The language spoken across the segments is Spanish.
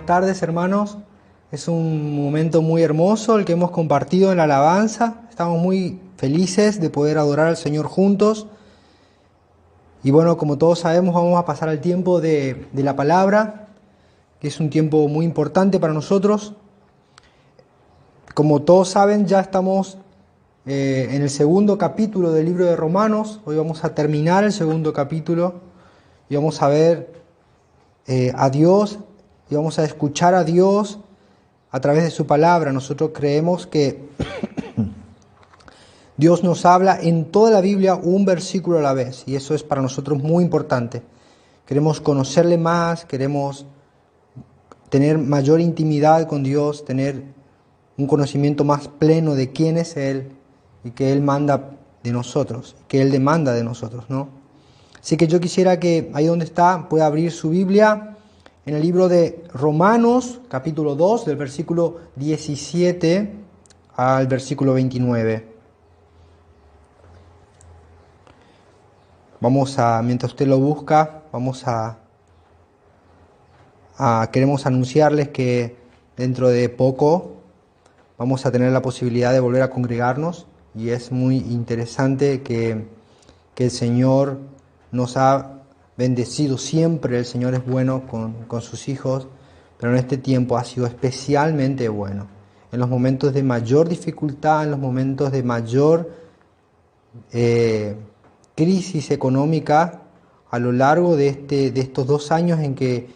Buenas tardes, hermanos. Es un momento muy hermoso el que hemos compartido en la alabanza. Estamos muy felices de poder adorar al Señor juntos. Y bueno, como todos sabemos, vamos a pasar al tiempo de la palabra, que es un tiempo muy importante para nosotros. Como todos saben, ya estamos en el segundo capítulo del libro de Romanos. Hoy vamos a terminar el segundo capítulo y vamos a ver a Dios y vamos a escuchar a Dios a través de su palabra. Nosotros creemos que Dios nos habla en toda la Biblia un versículo a la vez, y eso es para nosotros muy importante. Queremos conocerle más, queremos tener mayor intimidad con Dios, tener un conocimiento más pleno de quién es Él y que Él manda de nosotros, que Él demanda de nosotros, ¿no? Así que yo quisiera que ahí donde está pueda abrir su Biblia en el libro de Romanos, capítulo 2, del versículo 17 al versículo 29. Mientras usted lo busca, queremos anunciarles que dentro de poco vamos a tener la posibilidad de volver a congregarnos, y es muy interesante que el Señor nos ha bendecido siempre. El Señor es bueno con sus hijos, pero en este tiempo ha sido especialmente bueno. En los momentos de mayor dificultad, en los momentos de mayor crisis económica, a lo largo de estos 2 años en que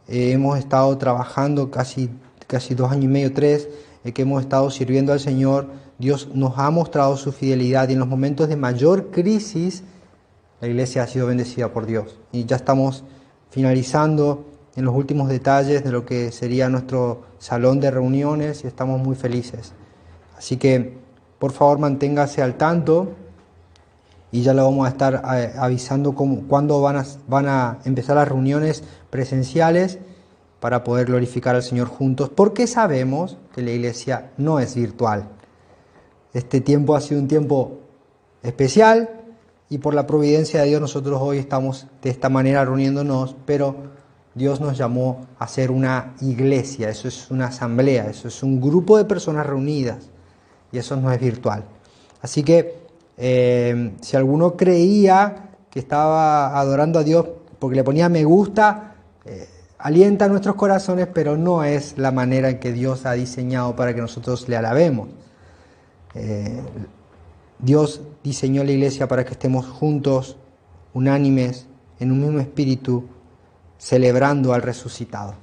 hemos estado trabajando, casi 2 años y medio, 3, que hemos estado sirviendo al Señor, Dios nos ha mostrado su fidelidad, y en los momentos de mayor crisis, la iglesia ha sido bendecida por Dios. Y ya estamos finalizando en los últimos detalles de lo que sería nuestro salón de reuniones, y estamos muy felices. Así que, por favor, manténgase al tanto, y ya lo vamos a estar avisando cuándo van a empezar las reuniones presenciales para poder glorificar al Señor juntos, porque sabemos que la iglesia no es virtual. Este tiempo ha sido un tiempo especial, y por la providencia de Dios nosotros hoy estamos de esta manera reuniéndonos, pero Dios nos llamó a ser una iglesia. Eso es una asamblea, eso es un grupo de personas reunidas, y eso no es virtual. Así que si alguno creía que estaba adorando a Dios porque le ponía me gusta, alienta nuestros corazones, pero no es la manera en que Dios ha diseñado para que nosotros le alabemos. Dios diseñó la iglesia para que estemos juntos, unánimes, en un mismo espíritu, celebrando al resucitado.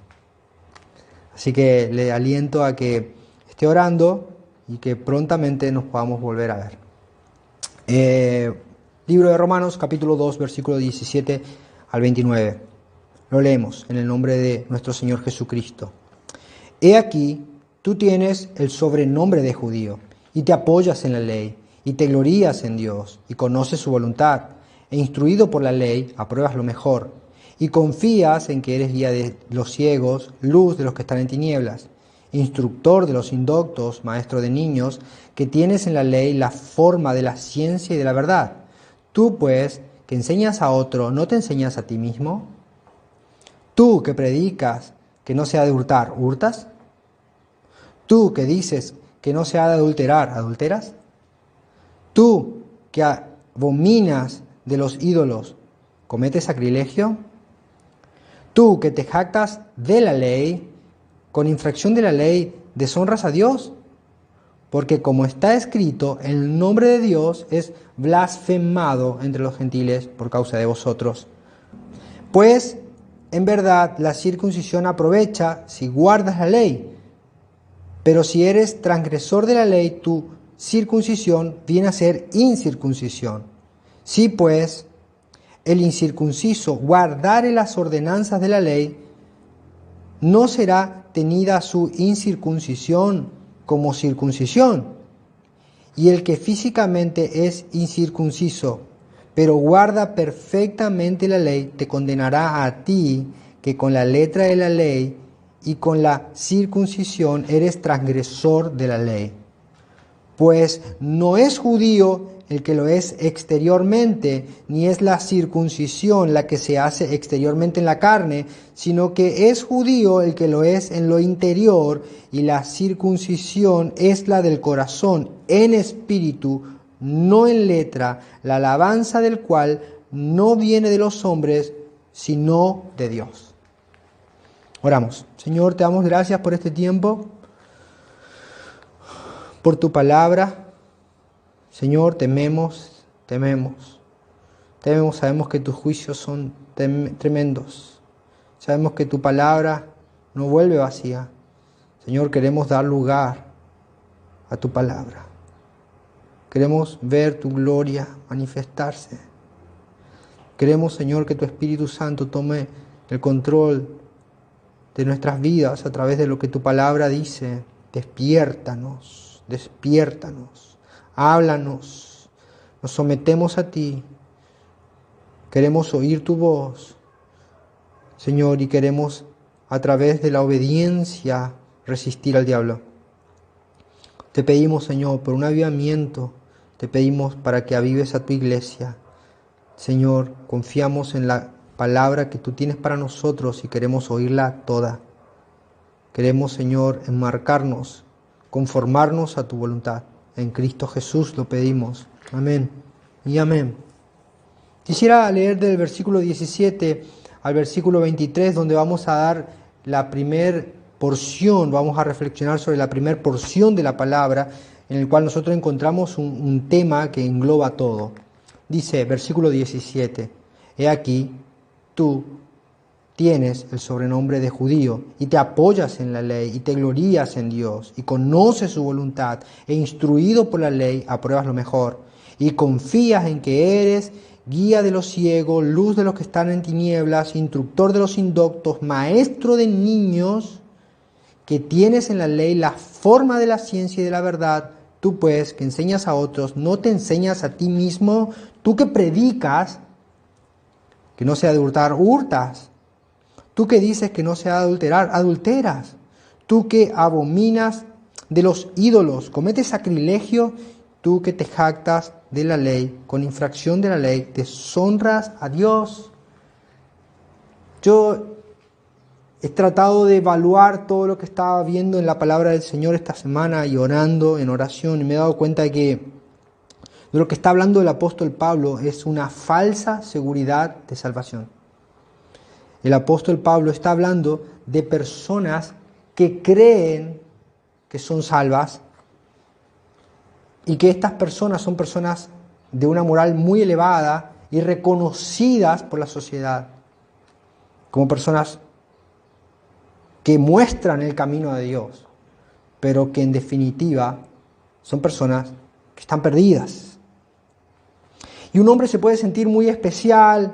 Así que le aliento a que esté orando y que prontamente nos podamos volver a ver. Libro de Romanos, capítulo 2, versículo 17 al 29. Lo leemos en el nombre de nuestro Señor Jesucristo. He aquí, tú tienes el sobrenombre de judío, y te apoyas en la ley, y te glorías en Dios, y conoces su voluntad, e instruido por la ley, apruebas lo mejor, y confías en que eres guía de los ciegos, luz de los que están en tinieblas, instructor de los indoctos, maestro de niños, que tienes en la ley la forma de la ciencia y de la verdad. Tú, pues, que enseñas a otro, ¿no te enseñas a ti mismo? Tú que predicas que no se ha de hurtar, ¿hurtas? Tú que dices que no se ha de adulterar, ¿adulteras? Tú que abominas de los ídolos, ¿cometes sacrilegio? Tú que te jactas de la ley, con infracción de la ley, ¿deshonras a Dios? Porque como está escrito, el nombre de Dios es blasfemado entre los gentiles por causa de vosotros. Pues, en verdad, la circuncisión aprovecha si guardas la ley. Pero si eres transgresor de la ley, tu circuncisión viene a ser incircuncisión. Si, pues, el incircunciso guardare las ordenanzas de la ley, no será tenida su incircuncisión como circuncisión. Y el que físicamente es incircunciso, pero guarda perfectamente la ley, te condenará a ti, que con la letra de la ley y con la circuncisión eres transgresor de la ley. Pues no es judío el que lo es exteriormente, ni es la circuncisión la que se hace exteriormente en la carne, sino que es judío el que lo es en lo interior, y la circuncisión es la del corazón, en espíritu, no en letra, la alabanza del cual no viene de los hombres, sino de Dios. Oramos. Señor, te damos gracias por este tiempo, por tu palabra. Señor, tememos, sabemos que tus juicios son tremendos. Sabemos que tu palabra no vuelve vacía. Señor, queremos dar lugar a tu palabra. Queremos ver tu gloria manifestarse. Queremos, Señor, que tu Espíritu Santo tome el control de nuestras vidas a través de lo que tu palabra dice. Despiértanos, háblanos, nos sometemos a ti. Queremos oír tu voz, Señor, y queremos a través de la obediencia resistir al diablo. Te pedimos, Señor, por un avivamiento, te pedimos para que avives a tu iglesia. Señor, confiamos en la palabra que tú tienes para nosotros y queremos oírla toda. Queremos, Señor, enmarcarnos, conformarnos a tu voluntad. En Cristo Jesús lo pedimos. Amén y amén. Quisiera leer del versículo 17 al versículo 23, donde vamos a dar la primer porción, vamos a reflexionar sobre la primer porción de la palabra, en el cual nosotros encontramos un tema que engloba todo. Dice, versículo 17, he aquí, tú tienes el sobrenombre de judío y te apoyas en la ley y te glorías en Dios y conoces su voluntad e instruido por la ley apruebas lo mejor y confías en que eres guía de los ciegos, luz de los que están en tinieblas, instructor de los indoctos, maestro de niños, que tienes en la ley la forma de la ciencia y de la verdad. Tú pues que enseñas a otros, no te enseñas a ti mismo. Tú que predicas que no se ha de hurtar, hurtas. Tú que dices que no se ha de adulterar, adulteras. Tú que abominas de los ídolos, cometes sacrilegio. Tú que te jactas de la ley, con infracción de la ley, deshonras a Dios. Yo he tratado de evaluar todo lo que estaba viendo en la palabra del Señor esta semana y orando en oración, y me he dado cuenta de que de lo que está hablando el apóstol Pablo es una falsa seguridad de salvación. El apóstol Pablo está hablando de personas que creen que son salvas y que estas personas son personas de una moral muy elevada y reconocidas por la sociedad como personas que muestran el camino de Dios, pero que en definitiva son personas que están perdidas. Y un hombre se puede sentir muy especial,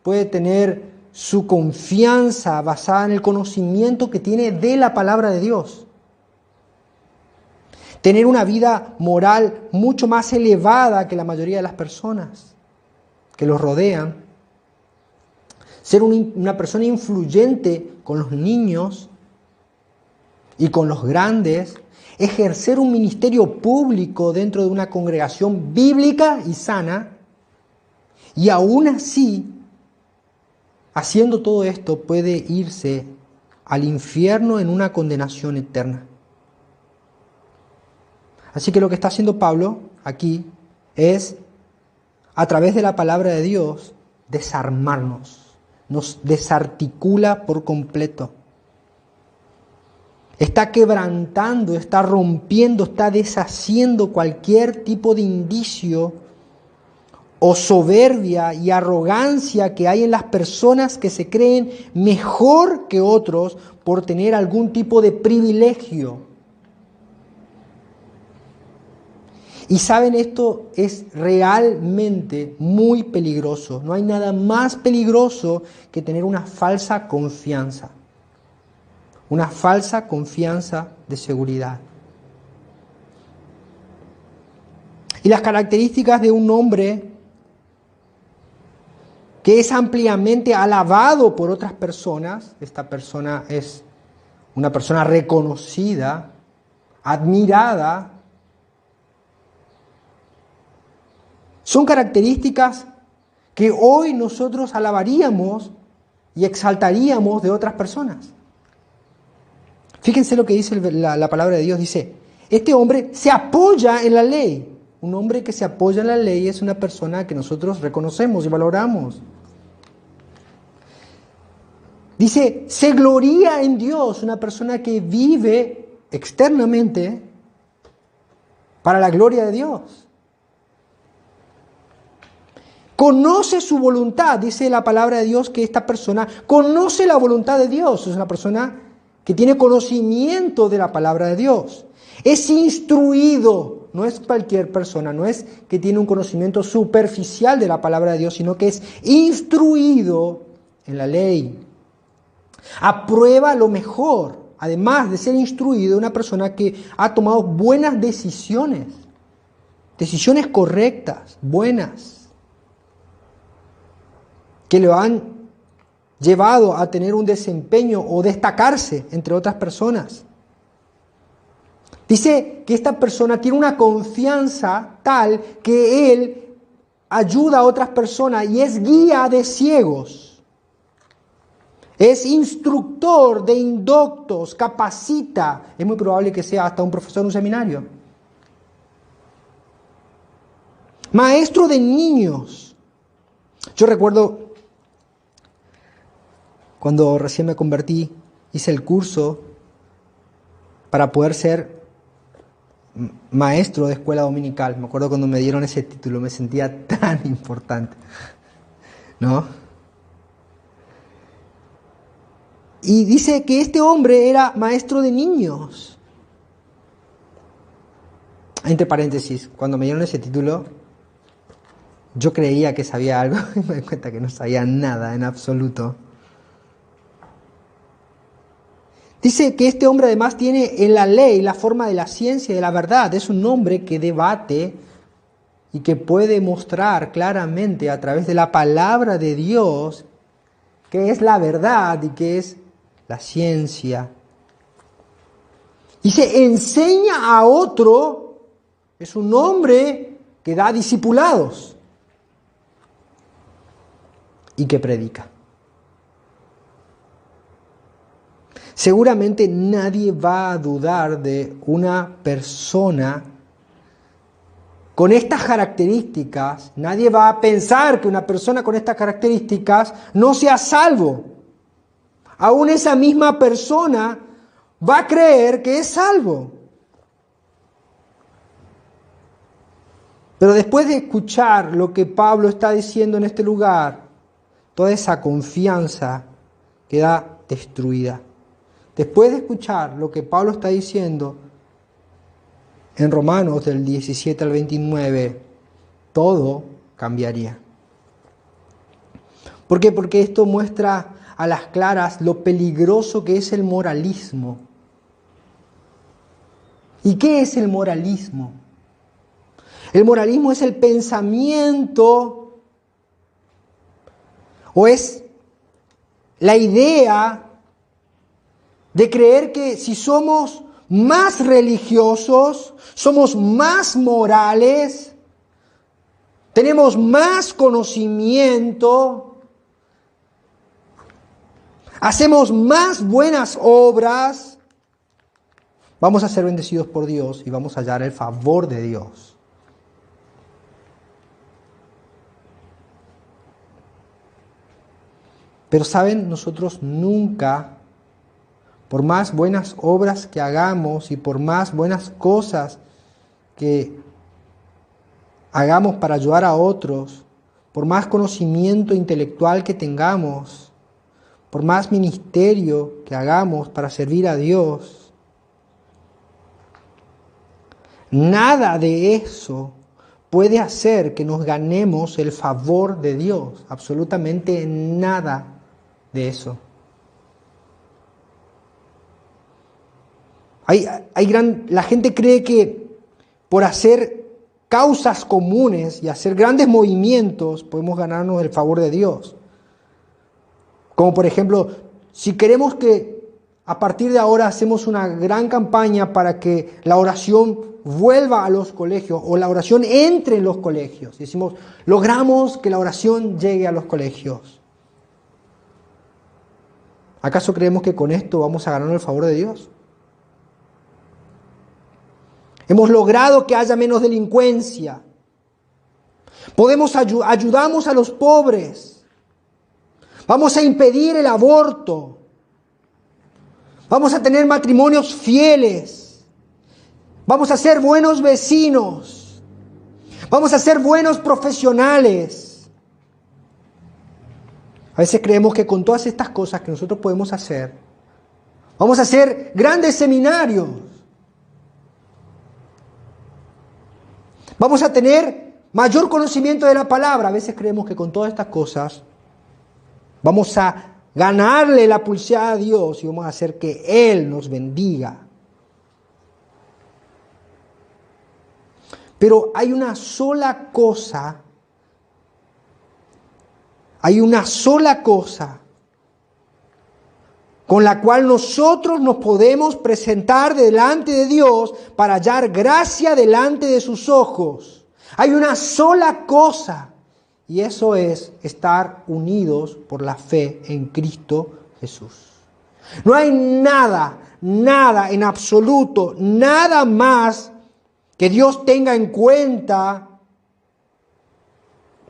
puede tener su confianza basada en el conocimiento que tiene de la palabra de Dios. Tener una vida moral mucho más elevada que la mayoría de las personas que los rodean. Ser una persona influyente con los niños y con los grandes. Ejercer un ministerio público dentro de una congregación bíblica y sana. Y aún así, haciendo todo esto, puede irse al infierno en una condenación eterna. Así que lo que está haciendo Pablo aquí es, a través de la palabra de Dios, desarmarnos. Nos desarticula por completo. Está quebrantando, está rompiendo, está deshaciendo cualquier tipo de indicio o soberbia y arrogancia que hay en las personas que se creen mejor que otros por tener algún tipo de privilegio. Y saben, esto es realmente muy peligroso. No hay nada más peligroso que tener una falsa confianza. Una falsa confianza de seguridad. Y las características de un hombre que es ampliamente alabado por otras personas, esta persona es una persona reconocida, admirada, Son características que hoy nosotros alabaríamos y exaltaríamos de otras personas. Fíjense lo que dice la palabra de Dios. Dice, este hombre se apoya en la ley. Un hombre que se apoya en la ley es una persona que nosotros reconocemos y valoramos. Dice, se gloría en Dios, una persona que vive externamente para la gloria de Dios. Conoce su voluntad, dice la palabra de Dios que esta persona conoce la voluntad de Dios. Es una persona que tiene conocimiento de la palabra de Dios. Es instruido, no es cualquier persona, no es que tiene un conocimiento superficial de la palabra de Dios, sino que es instruido en la ley. Aprueba lo mejor, además de ser instruido, una persona que ha tomado buenas decisiones correctas, buenas, que lo han llevado a tener un desempeño o destacarse entre otras personas. Dice que esta persona tiene una confianza tal que él ayuda a otras personas y es guía de ciegos. Es instructor de indoctos, capacita. Es muy probable que sea hasta un profesor en un seminario. Maestro de niños. Yo recuerdo cuando recién me convertí, hice el curso para poder ser maestro de escuela dominical. Me acuerdo cuando me dieron ese título, me sentía tan importante, ¿no? Y dice que este hombre era maestro de niños. Entre paréntesis, cuando me dieron ese título, yo creía que sabía algo y me di cuenta que no sabía nada en absoluto. Dice que este hombre además tiene en la ley la forma de la ciencia y de la verdad. Es un hombre que debate y que puede mostrar claramente a través de la palabra de Dios qué es la verdad y qué es la ciencia. Dice, enseña a otro. Es un hombre que da discipulados y que predica. Seguramente nadie va a dudar de una persona con estas características. Nadie va a pensar que una persona con estas características no sea salvo. Aún esa misma persona va a creer que es salvo. Pero después de escuchar lo que Pablo está diciendo en este lugar, toda esa confianza queda destruida. Después de escuchar lo que Pablo está diciendo en Romanos del 17 al 29, todo cambiaría. ¿Por qué? Porque esto muestra a las claras lo peligroso que es el moralismo. ¿Y qué es el moralismo? El moralismo es el pensamiento o es la idea de creer que si somos más religiosos, somos más morales, tenemos más conocimiento, hacemos más buenas obras, vamos a ser bendecidos por Dios y vamos a hallar el favor de Dios. Pero saben, nosotros nunca, por más buenas obras que hagamos y por más buenas cosas que hagamos para ayudar a otros, por más conocimiento intelectual que tengamos, por más ministerio que hagamos para servir a Dios, nada de eso puede hacer que nos ganemos el favor de Dios. Absolutamente nada de eso. La gente cree que por hacer causas comunes y hacer grandes movimientos podemos ganarnos el favor de Dios. Como por ejemplo, si queremos que a partir de ahora hacemos una gran campaña para que la oración vuelva a los colegios o la oración entre en los colegios. Decimos, logramos que la oración llegue a los colegios. ¿Acaso creemos que con esto vamos a ganar el favor de Dios? Hemos logrado que haya menos delincuencia. Ayudamos a los pobres. Vamos a impedir el aborto. Vamos a tener matrimonios fieles. Vamos a ser buenos vecinos. Vamos a ser buenos profesionales. A veces creemos que con todas estas cosas que nosotros podemos hacer, vamos a hacer grandes seminarios. Vamos a tener mayor conocimiento de la palabra. A veces creemos que con todas estas cosas vamos a ganarle la pulseada a Dios y vamos a hacer que Él nos bendiga. Pero hay una sola cosa con la cual nosotros nos podemos presentar delante de Dios para hallar gracia delante de sus ojos. Hay una sola cosa, y eso es estar unidos por la fe en Cristo Jesús. No hay nada en absoluto, nada más que Dios tenga en cuenta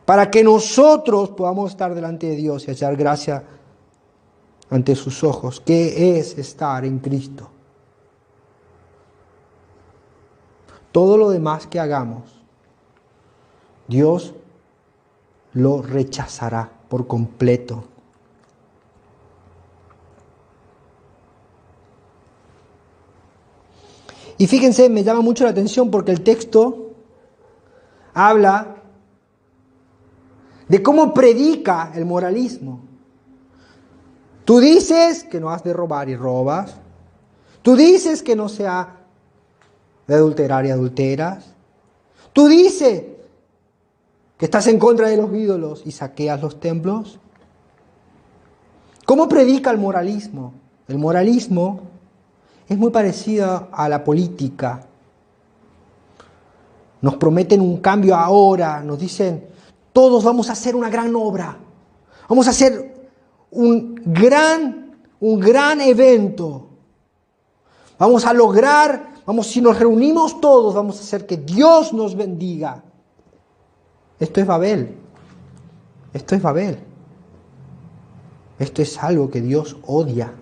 para que nosotros podamos estar delante de Dios y hallar gracia ante sus ojos, que es estar en Cristo. Todo lo demás que hagamos, Dios lo rechazará por completo. Y fíjense, me llama mucho la atención porque el texto habla de cómo predica el moralismo. Tú dices que no has de robar y robas. Tú dices que no se ha de adulterar y adulteras. Tú dices que estás en contra de los ídolos y saqueas los templos. ¿Cómo predica el moralismo? El moralismo es muy parecido a la política. Nos prometen un cambio ahora, nos dicen, todos vamos a hacer una gran obra, vamos a hacer un gran evento, vamos a lograr, si nos reunimos todos, vamos a hacer que Dios nos bendiga. Esto es Babel, esto es Babel, esto es algo que Dios odia,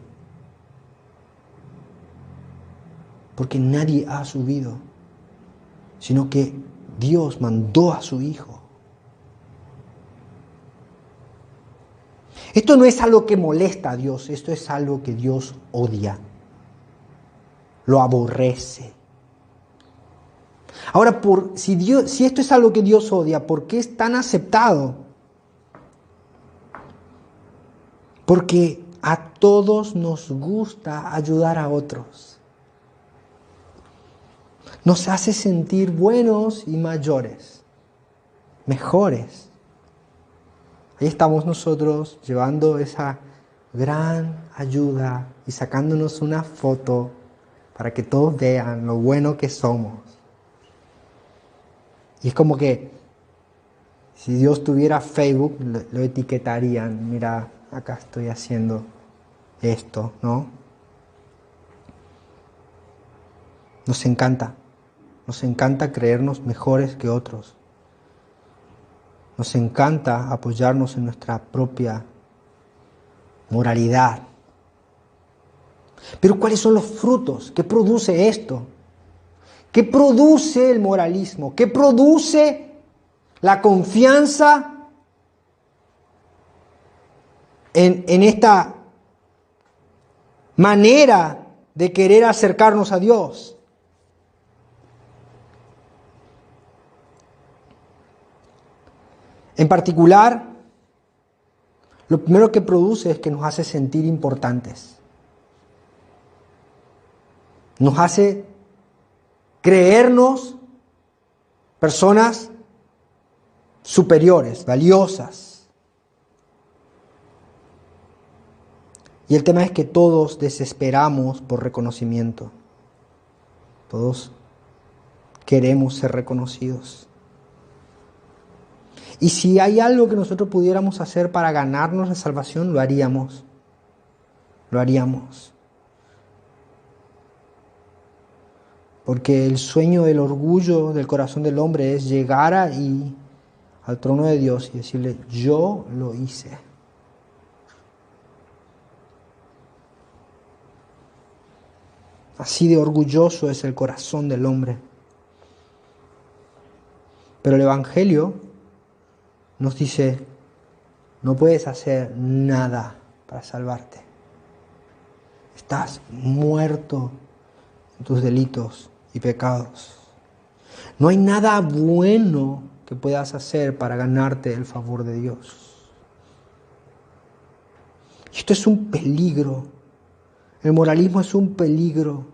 porque nadie ha subido, sino que Dios mandó a su Hijo. Esto no es algo que molesta a Dios, esto es algo que Dios odia, lo aborrece. Ahora, si esto es algo que Dios odia, ¿por qué es tan aceptado? Porque a todos nos gusta ayudar a otros. Nos hace sentir buenos y mayores, mejores. Ahí estamos nosotros llevando esa gran ayuda y sacándonos una foto para que todos vean lo bueno que somos. Y es como que si Dios tuviera Facebook, lo etiquetarían. Mira, acá estoy haciendo esto, ¿no? Nos encanta creernos mejores que otros. Nos encanta apoyarnos en nuestra propia moralidad. Pero ¿cuáles son los frutos? ¿Qué produce esto? ¿Qué produce el moralismo? ¿Qué produce la confianza en esta manera de querer acercarnos a Dios? En particular, lo primero que produce es que nos hace sentir importantes. Nos hace creernos personas superiores, valiosas. Y el tema es que todos desesperamos por reconocimiento. Todos queremos ser reconocidos. Y si hay algo que nosotros pudiéramos hacer para ganarnos la salvación, lo haríamos. Lo haríamos. Porque el sueño del orgullo del corazón del hombre es llegar ahí al trono de Dios y decirle, yo lo hice. Así de orgulloso es el corazón del hombre. Pero el Evangelio nos dice, no puedes hacer nada para salvarte. Estás muerto en tus delitos y pecados. No hay nada bueno que puedas hacer para ganarte el favor de Dios. Esto es un peligro. El moralismo es un peligro.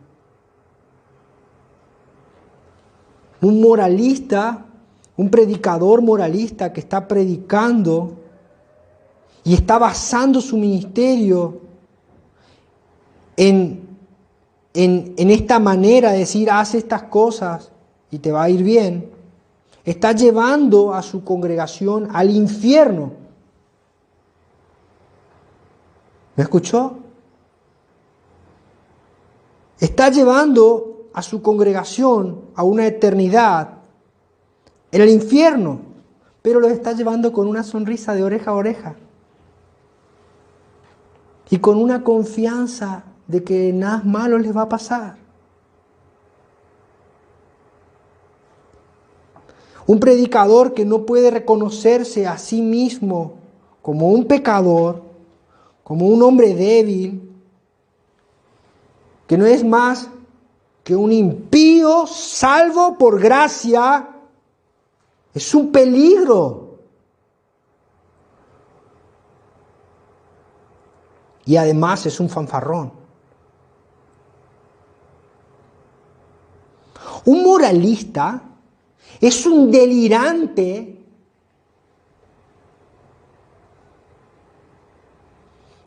Un moralista, un predicador moralista que está predicando y está basando su ministerio en esta manera de decir, haz estas cosas y te va a ir bien, está llevando a su congregación al infierno. ¿Me escuchó? Está llevando a su congregación a una eternidad en el infierno, pero los está llevando con una sonrisa de oreja a oreja y con una confianza de que nada malo les va a pasar. Un predicador que no puede reconocerse a sí mismo como un pecador, como un hombre débil, que no es más que un impío salvo por gracia, es un peligro. Y además es un fanfarrón. Un moralista es un delirante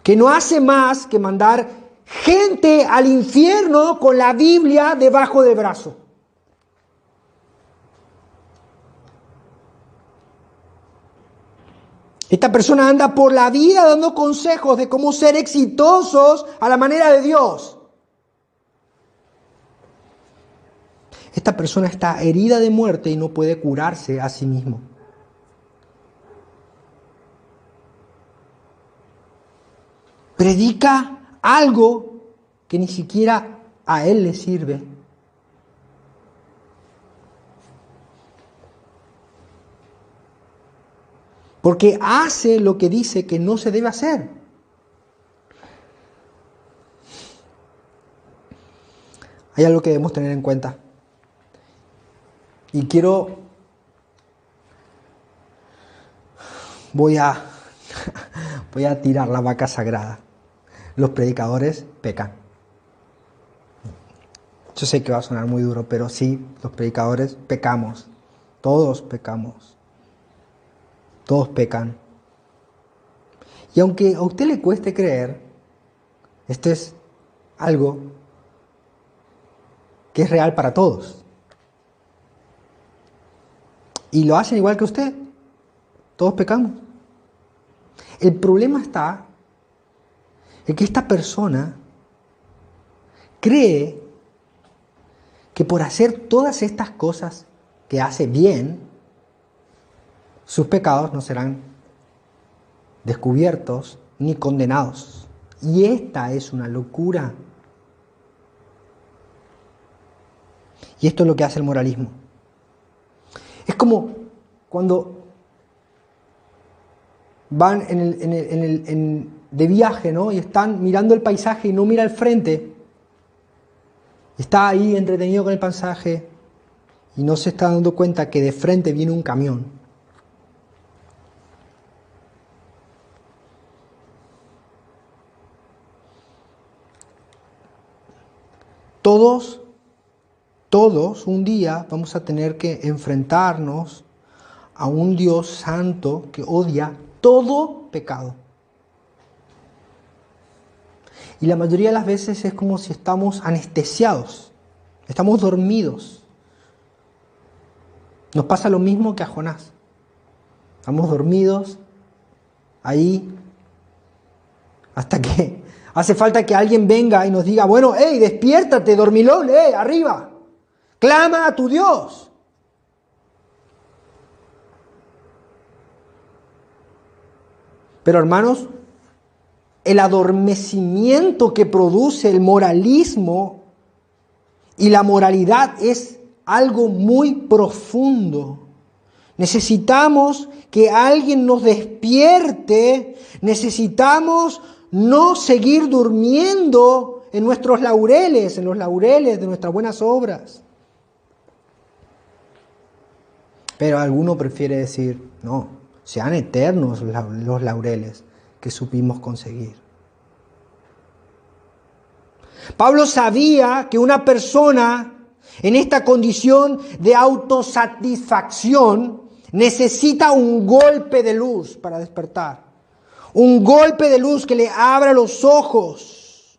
que no hace más que mandar gente al infierno con la Biblia debajo del brazo. Esta persona anda por la vida dando consejos de cómo ser exitosos a la manera de Dios. Esta persona está herida de muerte y no puede curarse a sí mismo. Predica algo que ni siquiera a él le sirve. Porque hace lo que dice que no se debe hacer. Hay algo que debemos tener en cuenta. Y voy a tirar la vaca sagrada. Los predicadores pecan. Yo sé que va a sonar muy duro, pero sí, los predicadores pecamos. Todos pecamos. Todos pecan. Y aunque a usted le cueste creer, esto es algo que es real para todos. Y lo hacen igual que usted. Todos pecamos. El problema está en que esta persona cree que por hacer todas estas cosas que hace bien, sus pecados no serán descubiertos ni condenados. Y esta es una locura. Y esto es lo que hace el moralismo. Es como cuando van de viaje, ¿no? Y están mirando el paisaje y no mira al frente. Está ahí entretenido con el paisaje y no se está dando cuenta que de frente viene un camión. Todos un día vamos a tener que enfrentarnos a un Dios santo que odia todo pecado. Y la mayoría de las veces es como si estamos anestesiados, estamos dormidos. Nos pasa lo mismo que a Jonás. Estamos dormidos ahí hasta que hace falta que alguien venga y nos diga, bueno, hey, despiértate, dormilón, arriba, clama a tu Dios. Pero hermanos, el adormecimiento que produce el moralismo y la moralidad es algo muy profundo. Necesitamos que alguien nos despierte, necesitamos no seguir durmiendo en nuestros laureles, en los laureles de nuestras buenas obras. Pero alguno prefiere decir, no, sean eternos los laureles que supimos conseguir. Pablo sabía que una persona en esta condición de autosatisfacción necesita un golpe de luz para despertar. Un golpe de luz que le abra los ojos.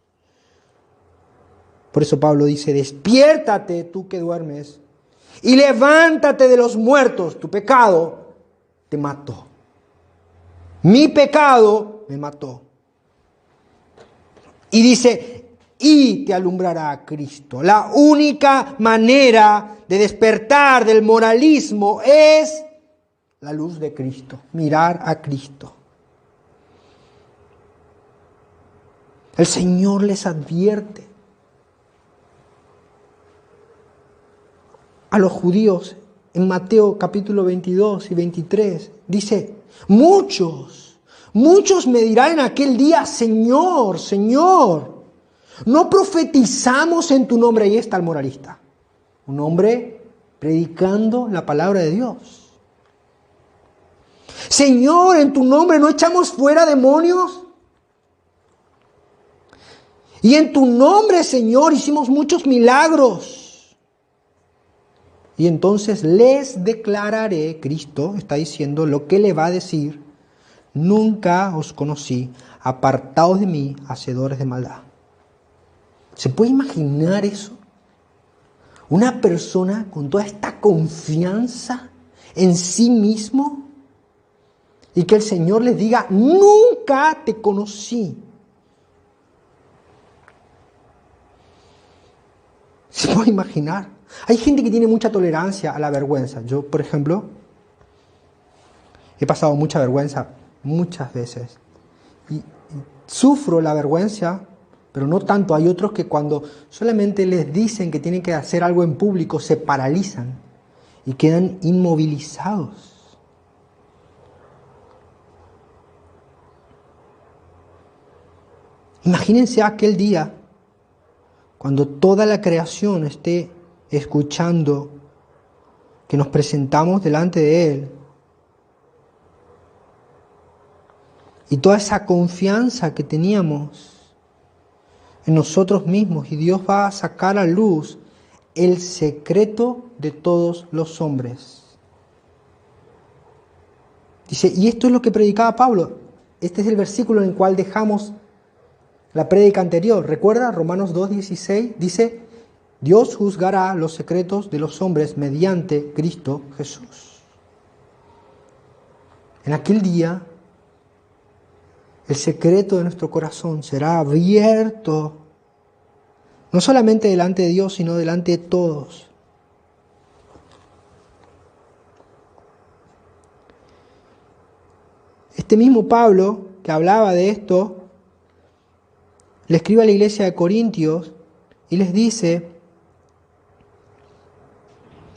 Por eso Pablo dice, despiértate tú que duermes y levántate de los muertos. Tu pecado te mató. Mi pecado me mató. Y dice, y te alumbrará a Cristo. La única manera de despertar del moralismo es la luz de Cristo, mirar a Cristo. El Señor les advierte a los judíos en Mateo capítulo 22 y 23. Dice, muchos me dirán en aquel día, Señor, Señor, ¿no profetizamos en tu nombre? Ahí está el moralista. Un hombre predicando la palabra de Dios. Señor, en tu nombre no echamos fuera demonios. Y en tu nombre, Señor, hicimos muchos milagros. Y entonces les declararé, Cristo está diciendo lo que le va a decir, nunca os conocí, apartaos de mí, hacedores de maldad. ¿Se puede imaginar eso? Una persona con toda esta confianza en sí mismo y que el Señor les diga, nunca te conocí. ¿Se puede imaginar? Hay gente que tiene mucha tolerancia a la vergüenza. Yo, por ejemplo, he pasado mucha vergüenza muchas veces. Y sufro la vergüenza, pero no tanto. Hay otros que cuando solamente les dicen que tienen que hacer algo en público, se paralizan y quedan inmovilizados. Imagínense aquel día cuando toda la creación esté escuchando que nos presentamos delante de Él. Y toda esa confianza que teníamos en nosotros mismos. Y Dios va a sacar a luz el secreto de todos los hombres. Dice, y esto es lo que predicaba Pablo. Este es el versículo en el cual dejamos la prédica anterior. ¿Recuerda? Romanos 2:16 dice, Dios juzgará los secretos de los hombres mediante Cristo Jesús. En aquel día, el secreto de nuestro corazón será abierto, no solamente delante de Dios, sino delante de todos. Este mismo Pablo, que hablaba de esto, le escribe a la iglesia de Corintios y les dice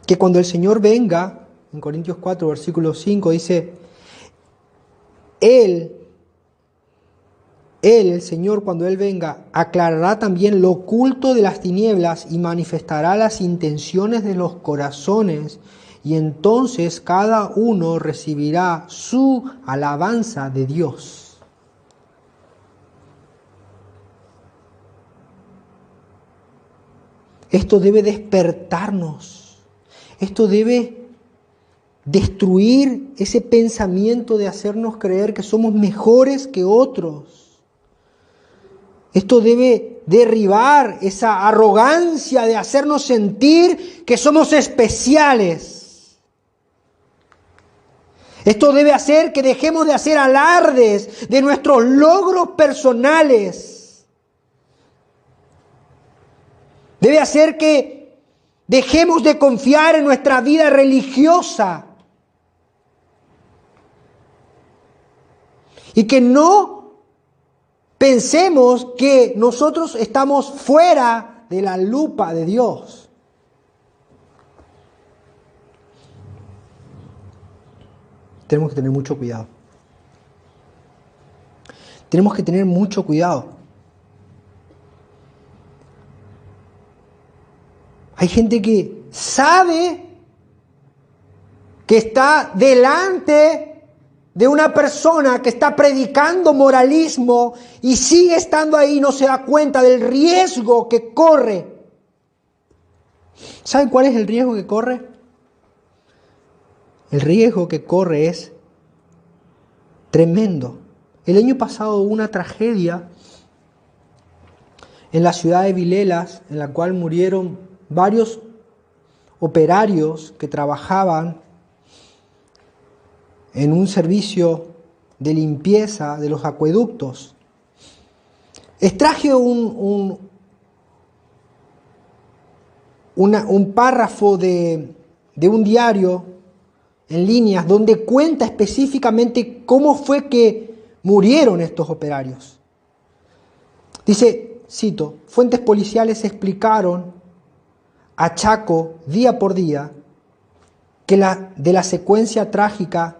que cuando el Señor venga, en Corintios 4, versículo 5, dice, Él, el Señor, cuando Él venga, aclarará también lo oculto de las tinieblas y manifestará las intenciones de los corazones, y entonces cada uno recibirá su alabanza de Dios. Esto debe despertarnos. Esto debe destruir ese pensamiento de hacernos creer que somos mejores que otros. Esto debe derribar esa arrogancia de hacernos sentir que somos especiales. Esto debe hacer que dejemos de hacer alardes de nuestros logros personales. Debe hacer que dejemos de confiar en nuestra vida religiosa. Y que no pensemos que nosotros estamos fuera de la lupa de Dios. Tenemos que tener mucho cuidado. Tenemos que tener mucho cuidado. Hay gente que sabe que está delante de una persona que está predicando moralismo y sigue estando ahí y no se da cuenta del riesgo que corre. ¿Saben cuál es el riesgo que corre? El riesgo que corre es tremendo. El año pasado hubo una tragedia en la ciudad de Vilelas, en la cual murieron varios operarios que trabajaban en un servicio de limpieza de los acueductos. Extraje un párrafo de un diario en líneas donde cuenta específicamente cómo fue que murieron estos operarios. Dice, cito, fuentes policiales explicaron a Chaco día por día que de la secuencia trágica,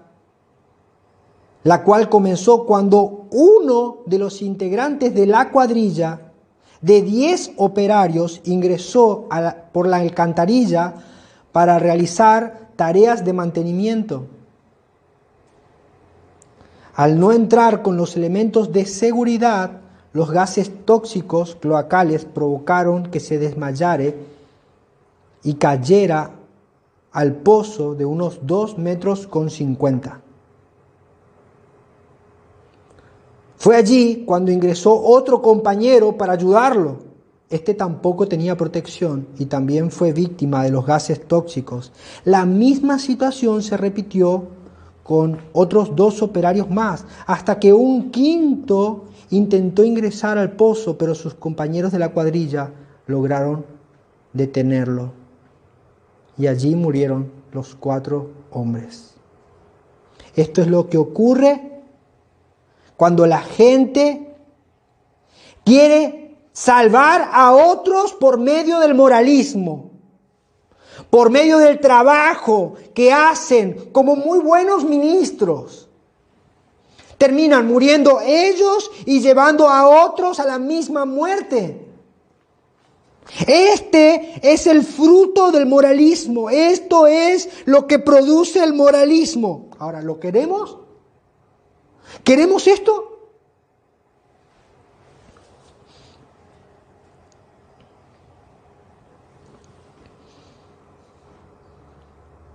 la cual comenzó cuando uno de los integrantes de la cuadrilla de 10 operarios ingresó por la alcantarilla para realizar tareas de mantenimiento. Al no entrar con los elementos de seguridad, los gases tóxicos cloacales provocaron que se desmayara y cayera al pozo de unos 2,50 metros. Fue allí cuando ingresó otro compañero para ayudarlo. Este tampoco tenía protección y también fue víctima de los gases tóxicos. La misma situación se repitió con otros 2 operarios más, hasta que un quinto intentó ingresar al pozo, pero sus compañeros de la cuadrilla lograron detenerlo. Y allí murieron los 4 hombres. Esto es lo que ocurre cuando la gente quiere salvar a otros por medio del moralismo, por medio del trabajo que hacen como muy buenos ministros. Terminan muriendo ellos y llevando a otros a la misma muerte. Este es el fruto del moralismo. Esto es lo que produce el moralismo. Ahora, ¿lo queremos? ¿Queremos esto?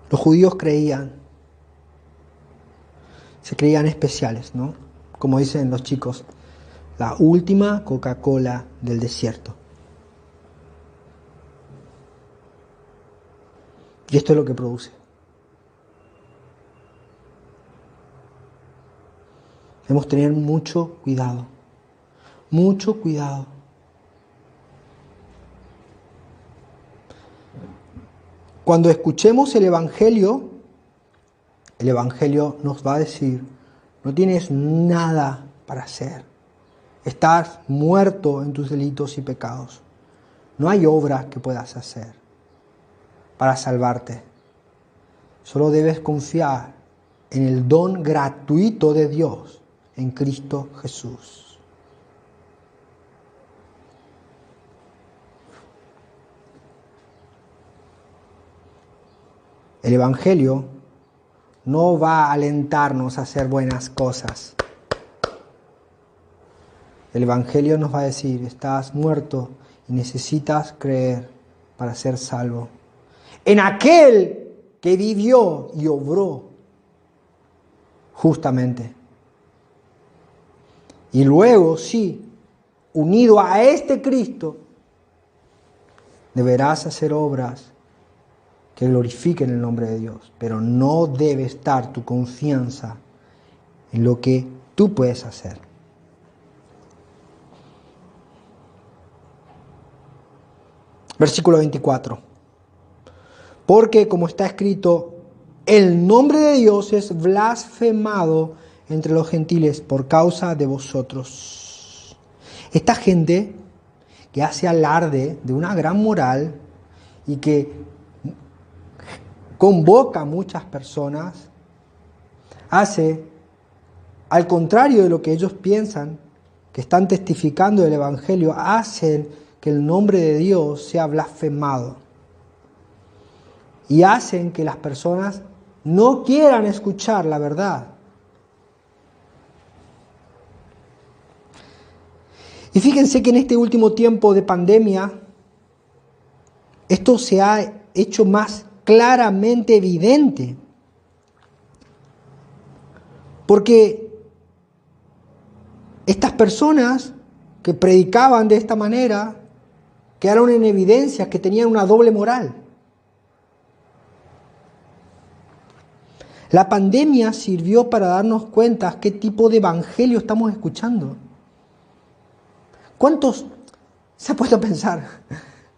Los judíos se creían especiales, ¿no? Como dicen los chicos, la última Coca-Cola del desierto. Y esto es lo que produce. Debemos tener mucho cuidado. Mucho cuidado. Cuando escuchemos el Evangelio nos va a decir, no tienes nada para hacer. Estás muerto en tus delitos y pecados. No hay obra que puedas hacer para salvarte. Solo debes confiar en el don gratuito de Dios en Cristo Jesús. El Evangelio no va a alentarnos a hacer buenas cosas. El Evangelio nos va a decir, estás muerto y necesitas creer para ser salvo en aquel que vivió y obró justamente. Y luego, sí, unido a este Cristo, deberás hacer obras que glorifiquen el nombre de Dios, pero no debe estar tu confianza en lo que tú puedes hacer. Versículo 24. Porque como está escrito, el nombre de Dios es blasfemado entre los gentiles por causa de vosotros. Esta gente que hace alarde de una gran moral y que convoca a muchas personas, hace, al contrario de lo que ellos piensan, que están testificando del Evangelio, hacen que el nombre de Dios sea blasfemado. Y hacen que las personas no quieran escuchar la verdad. Y fíjense que en este último tiempo de pandemia, esto se ha hecho más claramente evidente. Porque estas personas que predicaban de esta manera quedaron en evidencia que tenían una doble moral. La pandemia sirvió para darnos cuenta qué tipo de evangelio estamos escuchando. ¿Cuántos, se ha puesto a pensar,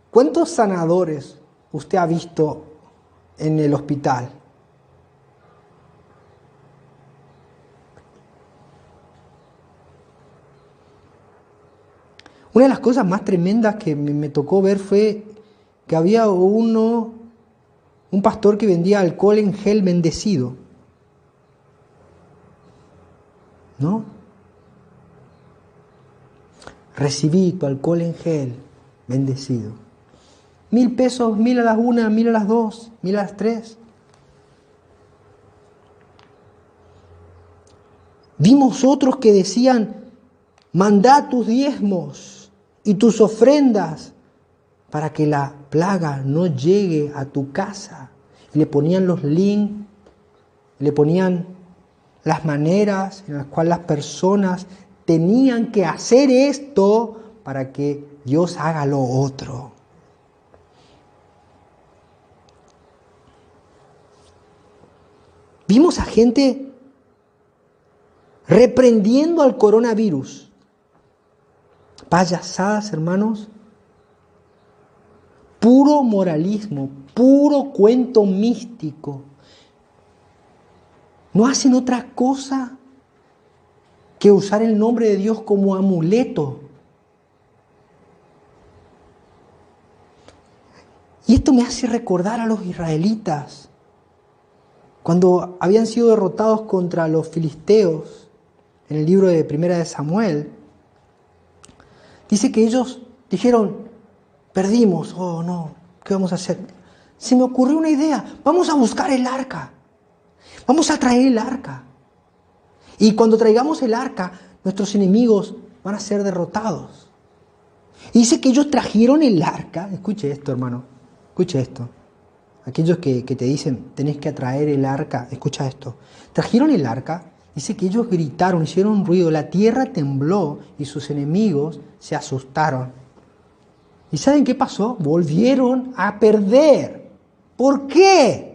cuántos sanadores usted ha visto en el hospital? Una de las cosas más tremendas que me tocó ver fue que había un pastor que vendía alcohol en gel bendecido. ¿No? Recibí tu alcohol en gel bendecido. 1,000 pesos, 1,000 a las 1, 1,000 a las 2, 1,000 a las 3. Vimos otros que decían, mandá tus diezmos y tus ofrendas para que la plaga no llegue a tu casa. Y le ponían los links, le ponían las maneras en las cuales las personas tenían que hacer esto para que Dios haga lo otro. Vimos a gente reprendiendo al coronavirus. Payasadas, hermanos. Puro moralismo, puro cuento místico. No hacen otra cosa que usar el nombre de Dios como amuleto. Y esto me hace recordar a los israelitas, cuando habían sido derrotados contra los filisteos, en el libro de Primera de Samuel. Dice que ellos dijeron, perdimos, oh no, ¿qué vamos a hacer? Se me ocurrió una idea, vamos a buscar el arca, vamos a traer el arca. Y cuando traigamos el arca, nuestros enemigos van a ser derrotados. Y dice que ellos trajeron el arca. Escuche esto, hermano. Escuche esto. Aquellos que te dicen, tenés que traer el arca. Escucha esto. Trajeron el arca. Dice que ellos gritaron, hicieron un ruido. La tierra tembló y sus enemigos se asustaron. ¿Y saben qué pasó? Volvieron a perder. ¿Por qué?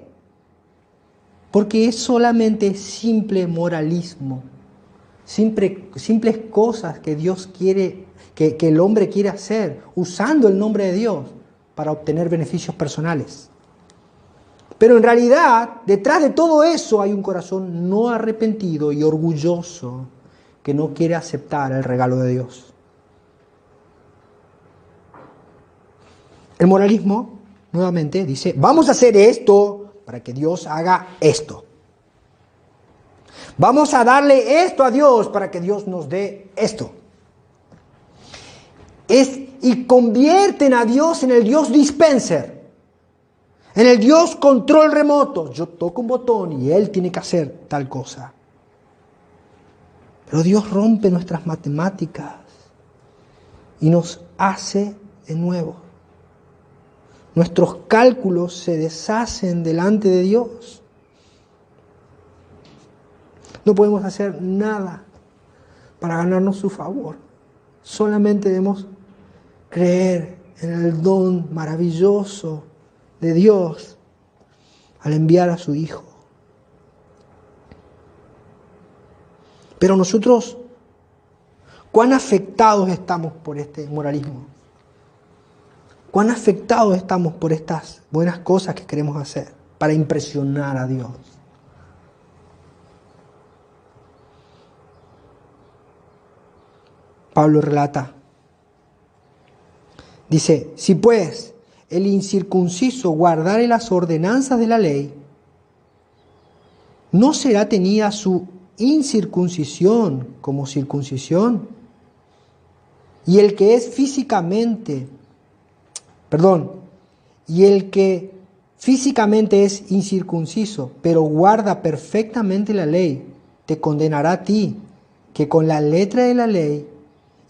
Porque es solamente simple moralismo, simples cosas que Dios quiere, que el hombre quiere hacer, usando el nombre de Dios para obtener beneficios personales. Pero en realidad, detrás de todo eso hay un corazón no arrepentido y orgulloso que no quiere aceptar el regalo de Dios. El moralismo, nuevamente, dice, vamos a hacer esto para que Dios haga esto. Vamos a darle esto a Dios para que Dios nos dé esto. Y convierten a Dios en el Dios dispenser, en el Dios control remoto. Yo toco un botón y Él tiene que hacer tal cosa. Pero Dios rompe nuestras matemáticas y nos hace de nuevo. Nuestros cálculos se deshacen delante de Dios. No podemos hacer nada para ganarnos su favor. Solamente debemos creer en el don maravilloso de Dios al enviar a su Hijo. Pero nosotros, ¿cuán afectados estamos por este moralismo? ¿Cuán afectados estamos por estas buenas cosas que queremos hacer para impresionar a Dios? Pablo relata, dice, si pues el incircunciso guardare las ordenanzas de la ley, ¿no será tenida su incircuncisión como circuncisión? Y el que físicamente es incircunciso, pero guarda perfectamente la ley, te condenará a ti, que con la letra de la ley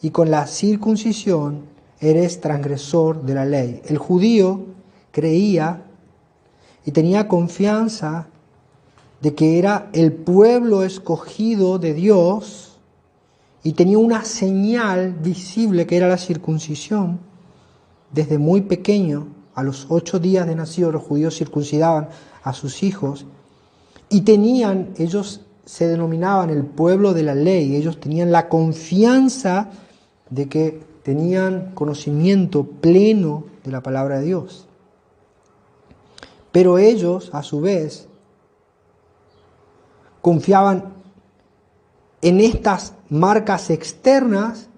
y con la circuncisión eres transgresor de la ley. El judío creía y tenía confianza de que era el pueblo escogido de Dios y tenía una señal visible que era la circuncisión. Desde muy pequeño, a los 8 días de nacido, los judíos circuncidaban a sus hijos y ellos se denominaban el pueblo de la ley, ellos tenían la confianza de que tenían conocimiento pleno de la palabra de Dios. Pero ellos, a su vez, confiaban en estas marcas externas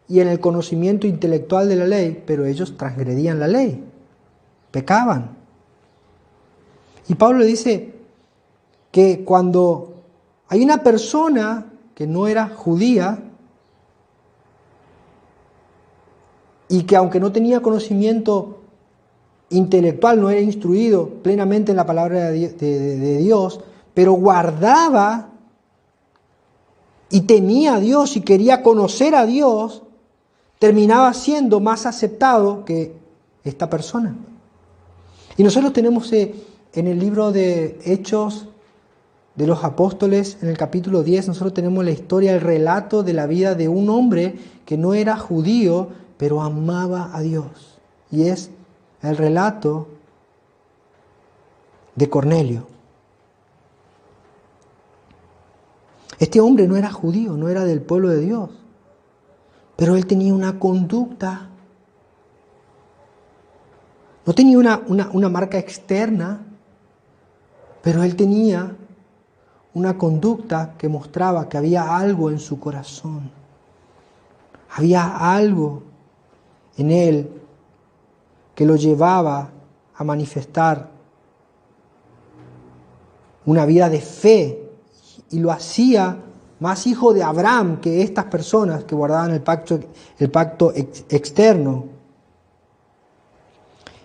y en el conocimiento intelectual de la ley, pero ellos transgredían la ley, pecaban. Y Pablo dice que cuando hay una persona que no era judía y que aunque no tenía conocimiento intelectual, no era instruido plenamente en la palabra de Dios, pero guardaba y temía a Dios y quería conocer a Dios, terminaba siendo más aceptado que esta persona. Y nosotros tenemos en el libro de Hechos de los Apóstoles, en el capítulo 10, nosotros tenemos la historia, el relato de la vida de un hombre que no era judío, pero amaba a Dios. Y es el relato de Cornelio. Este hombre no era judío, no era del pueblo de Dios, pero él tenía una conducta, no tenía una marca externa, pero él tenía una conducta que mostraba que había algo en su corazón, había algo en él que lo llevaba a manifestar una vida de fe y lo hacía más hijo de Abraham que estas personas que guardaban el pacto externo.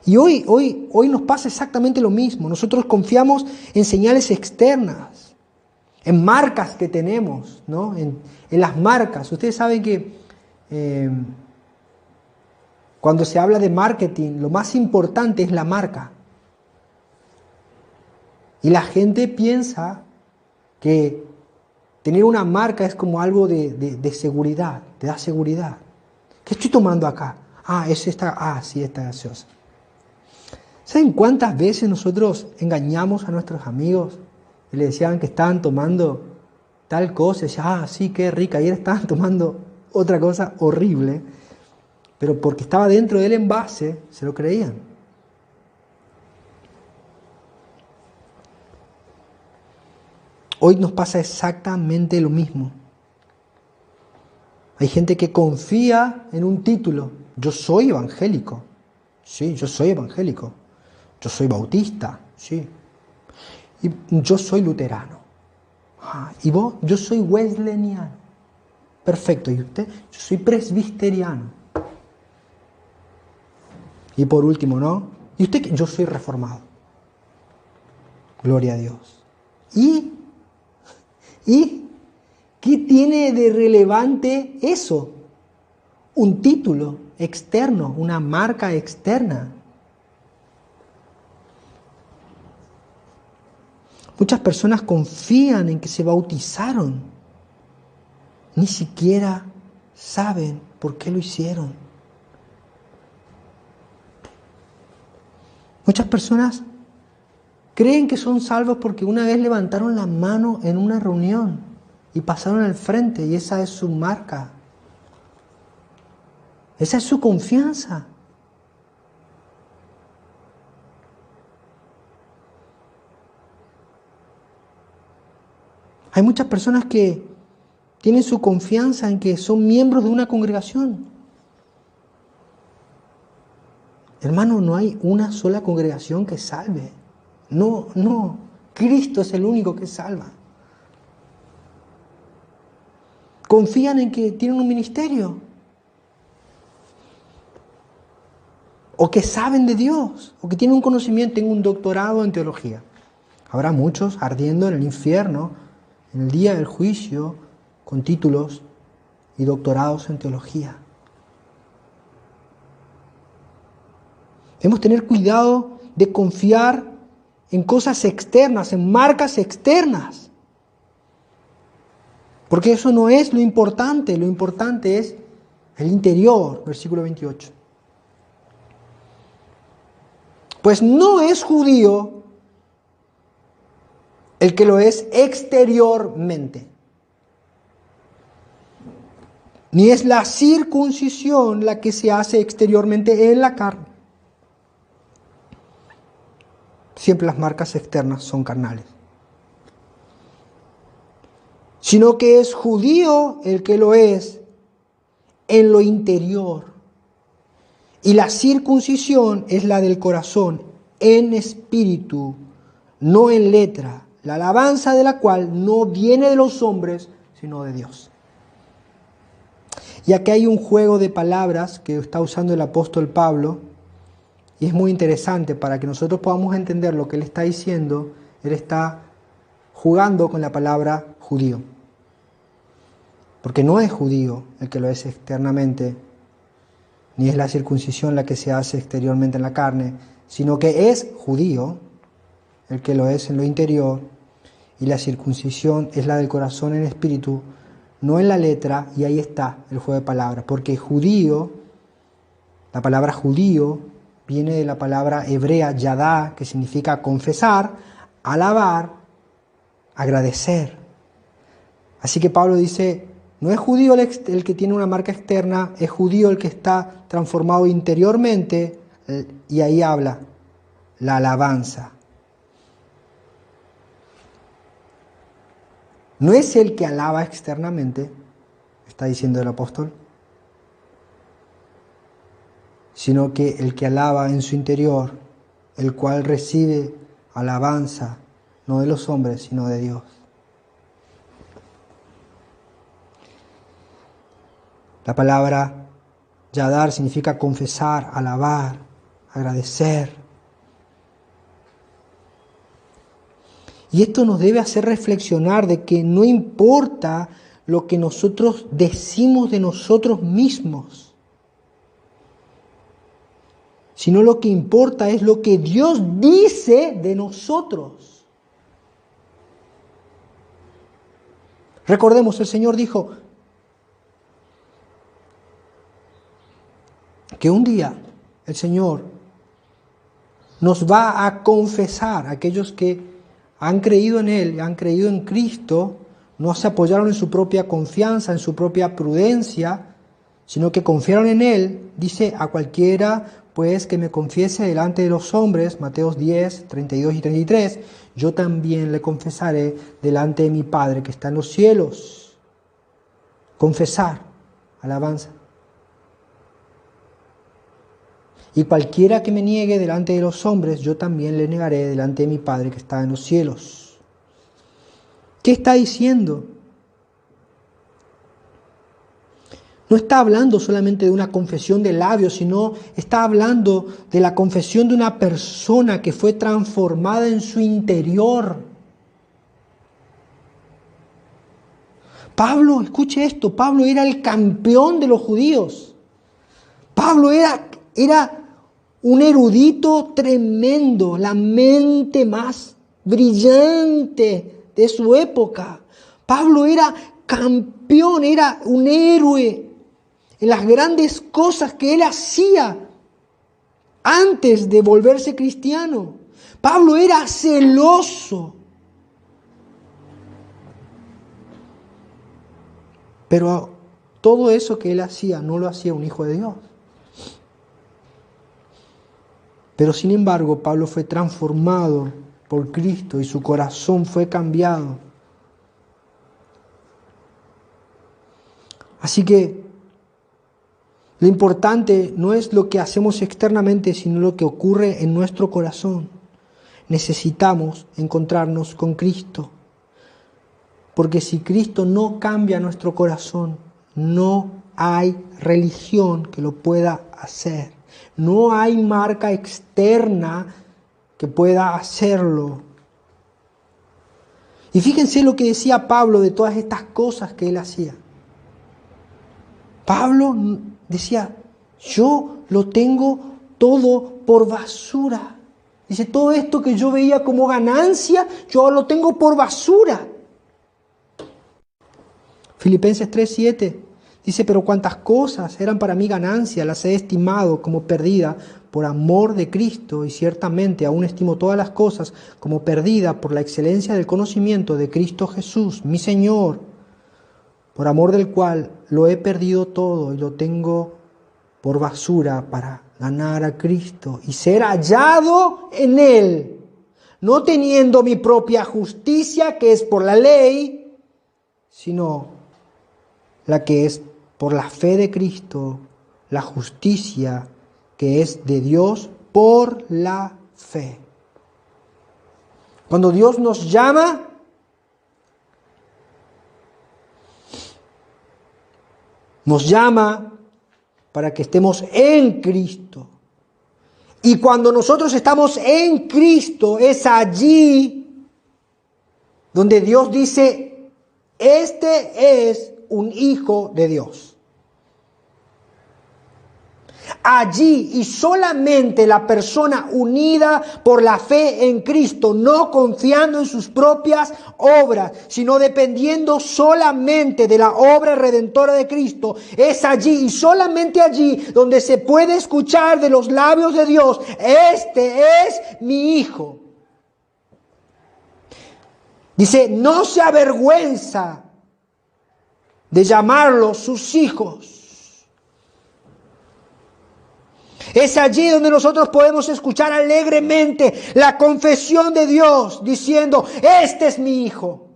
Y hoy nos pasa exactamente lo mismo. Nosotros confiamos en señales externas, en marcas que tenemos, ¿no? En las marcas. Ustedes saben que cuando se habla de marketing, lo más importante es la marca. Y la gente piensa que tener una marca es como algo de seguridad, te da seguridad. ¿Qué estoy tomando acá? Sí, esta gaseosa. ¿Saben cuántas veces nosotros engañamos a nuestros amigos y les decían que estaban tomando tal cosa? Y decían, sí, qué rica. Y estaban tomando otra cosa horrible, pero porque estaba dentro del envase, se lo creían. Hoy nos pasa exactamente lo mismo. Hay gente que confía en un título. Yo soy evangélico. Sí, yo soy evangélico. Yo soy bautista. Sí. Y yo soy luterano. ¿Y vos? Yo soy wesleyano. Perfecto. ¿Y usted? Yo soy presbiteriano. Y por último, ¿no? ¿Y usted? Yo soy reformado. Gloria a Dios. ¿Y qué tiene de relevante eso? Un título externo, una marca externa. Muchas personas confían en que se bautizaron. Ni siquiera saben por qué lo hicieron. Muchas personas creen que son salvos porque una vez levantaron la mano en una reunión y pasaron al frente y esa es su marca. Esa es su confianza. Hay muchas personas que tienen su confianza en que son miembros de una congregación. Hermano, no hay una sola congregación que salve. No. Cristo es el único que salva. Confían en que tienen un ministerio. O que saben de Dios. O que tienen un conocimiento, tienen un doctorado en teología. Habrá muchos ardiendo en el infierno, en el día del juicio, con títulos y doctorados en teología. Debemos tener cuidado de confiar en cosas externas, en marcas externas. Porque eso no es lo importante es el interior, versículo 28. Pues no es judío el que lo es exteriormente, ni es la circuncisión la que se hace exteriormente en la carne. Siempre las marcas externas son carnales. Sino que es judío el que lo es en lo interior. Y la circuncisión es la del corazón, en espíritu, no en letra, la alabanza de la cual no viene de los hombres, sino de Dios. Y aquí hay un juego de palabras que está usando el apóstol Pablo, y es muy interesante para que nosotros podamos entender lo que él está diciendo. Él está jugando con la palabra judío. Porque no es judío el que lo es externamente, ni es la circuncisión la que se hace exteriormente en la carne, sino que es judío el que lo es en lo interior, y la circuncisión es la del corazón en espíritu, no en la letra, y ahí está el juego de palabras. Porque judío, la palabra judío, viene de la palabra hebrea yadá, que significa confesar, alabar, agradecer. Así que Pablo dice, no es judío el que tiene una marca externa, es judío el que está transformado interiormente, y ahí habla la alabanza. No es el que alaba externamente, está diciendo el apóstol, sino que el que alaba en su interior, el cual recibe alabanza, no de los hombres, sino de Dios. La palabra yadar significa confesar, alabar, agradecer. Y esto nos debe hacer reflexionar de que no importa lo que nosotros decimos de nosotros mismos, sino lo que importa es lo que Dios dice de nosotros. Recordemos, el Señor dijo que un día el Señor nos va a confesar. Aquellos que han creído en Él, han creído en Cristo, no se apoyaron en su propia confianza, en su propia prudencia, sino que confiaron en Él. Dice, a cualquiera pues que me confiese delante de los hombres, Mateo 10, 32 y 33, yo también le confesaré delante de mi Padre que está en los cielos. Confesar, alabanza. Y cualquiera que me niegue delante de los hombres, yo también le negaré delante de mi Padre que está en los cielos. ¿Qué está diciendo? No está hablando solamente de una confesión de labios, sino está hablando de la confesión de una persona que fue transformada en su interior. Pablo, escuche esto, Pablo era el campeón de los judíos. Pablo era un erudito tremendo, la mente más brillante de su época. Pablo era campeón, era un héroe. en las grandes cosas que él hacía antes de volverse cristiano. Pablo era celoso. Pero todo eso que él hacía no lo hacía un hijo de Dios. Pero sin embargo, Pablo fue transformado por Cristo y su corazón fue cambiado. Así que lo importante no es lo que hacemos externamente, sino lo que ocurre en nuestro corazón. Necesitamos encontrarnos con Cristo. Porque si Cristo no cambia nuestro corazón, no hay religión que lo pueda hacer. No hay marca externa que pueda hacerlo. Y fíjense lo que decía Pablo de todas estas cosas que él hacía. Pablo decía, yo lo tengo todo por basura. Dice, todo esto que yo veía como ganancia, yo lo tengo por basura. Filipenses 3:7 dice, pero cuantas cosas eran para mí ganancia, las he estimado como perdida por amor de Cristo, y ciertamente aún estimo todas las cosas como perdida por la excelencia del conocimiento de Cristo Jesús, mi Señor, por amor del cual lo he perdido todo y lo tengo por basura para ganar a Cristo y ser hallado en Él, no teniendo mi propia justicia que es por la ley, sino la que es por la fe de Cristo, la justicia que es de Dios por la fe. Cuando Dios nos llama, para que estemos en Cristo. Y cuando nosotros estamos en Cristo, es allí donde Dios dice, este es un hijo de Dios. Allí y solamente la persona unida por la fe en Cristo, no confiando en sus propias obras, sino dependiendo solamente de la obra redentora de Cristo, es allí y solamente allí donde se puede escuchar de los labios de Dios, este es mi hijo. Dice, no se avergüenza de llamarlos sus hijos. Es allí donde nosotros podemos escuchar alegremente la confesión de Dios diciendo, este es mi hijo.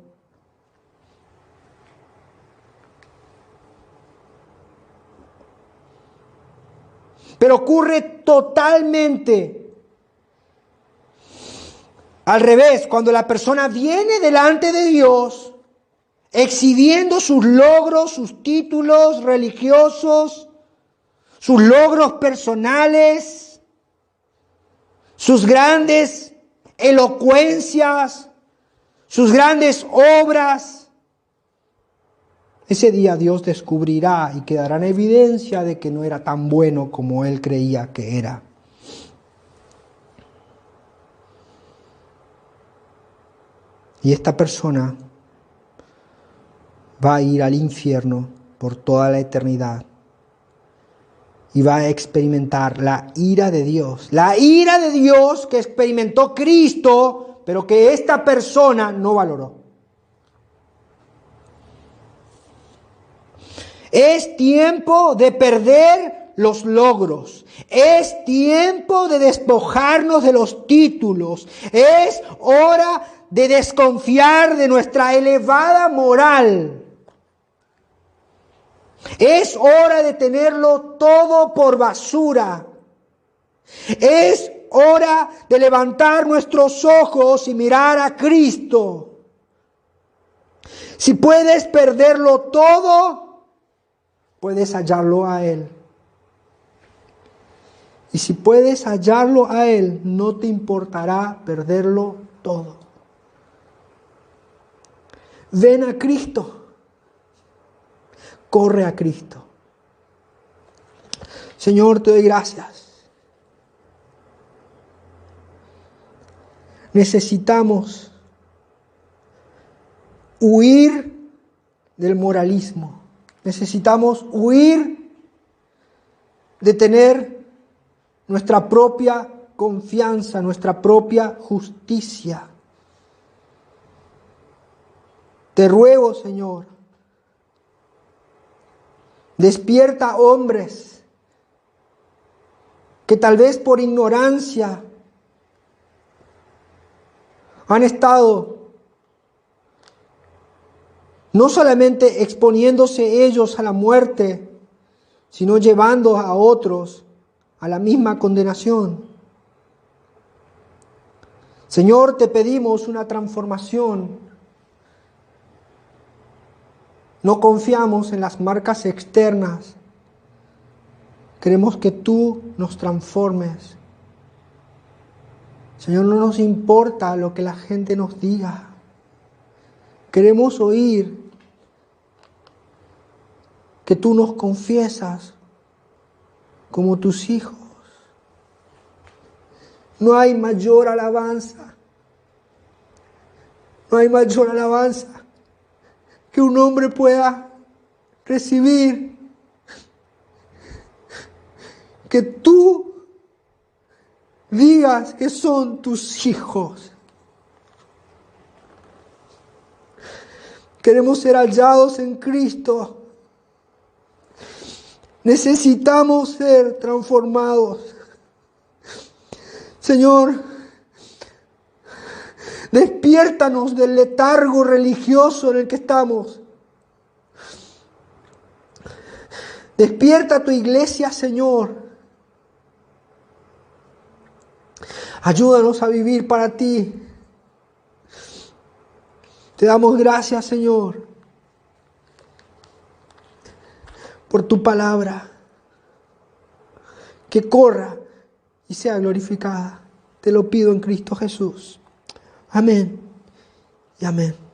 Pero ocurre totalmente al revés, cuando la persona viene delante de Dios exhibiendo sus logros, sus títulos religiosos, sus logros personales, sus grandes elocuencias, sus grandes obras. Ese día Dios descubrirá y quedará en evidencia de que no era tan bueno como él creía que era. Y esta persona va a ir al infierno por toda la eternidad. Y va a experimentar la ira de Dios. La ira de Dios que experimentó Cristo, pero que esta persona no valoró. Es tiempo de perder los logros. Es tiempo de despojarnos de los títulos. Es hora de desconfiar de nuestra elevada moral. Es hora de tenerlo todo por basura. Es hora de levantar nuestros ojos y mirar a Cristo. Si puedes perderlo todo, puedes hallarlo a Él. Y si puedes hallarlo a Él, no te importará perderlo todo. Ven a Cristo. Corre a Cristo. Señor, te doy gracias. Necesitamos huir del moralismo. Necesitamos huir de tener nuestra propia confianza, nuestra propia justicia. Te ruego, Señor, despierta hombres que tal vez por ignorancia han estado no solamente exponiéndose ellos a la muerte, sino llevando a otros a la misma condenación. Señor, te pedimos una transformación. No confiamos en las marcas externas. Queremos que tú nos transformes. Señor, no nos importa lo que la gente nos diga. Queremos oír que tú nos confiesas como tus hijos. No hay mayor alabanza. No hay mayor alabanza que un hombre pueda recibir. Que tú digas que son tus hijos. Queremos ser hallados en Cristo. Necesitamos ser transformados. Señor, despiértanos del letargo religioso en el que estamos. Despierta tu iglesia, Señor. Ayúdanos a vivir para ti. Te damos gracias, Señor, por tu palabra. Que corra y sea glorificada. Te lo pido en Cristo Jesús. Amén y amén.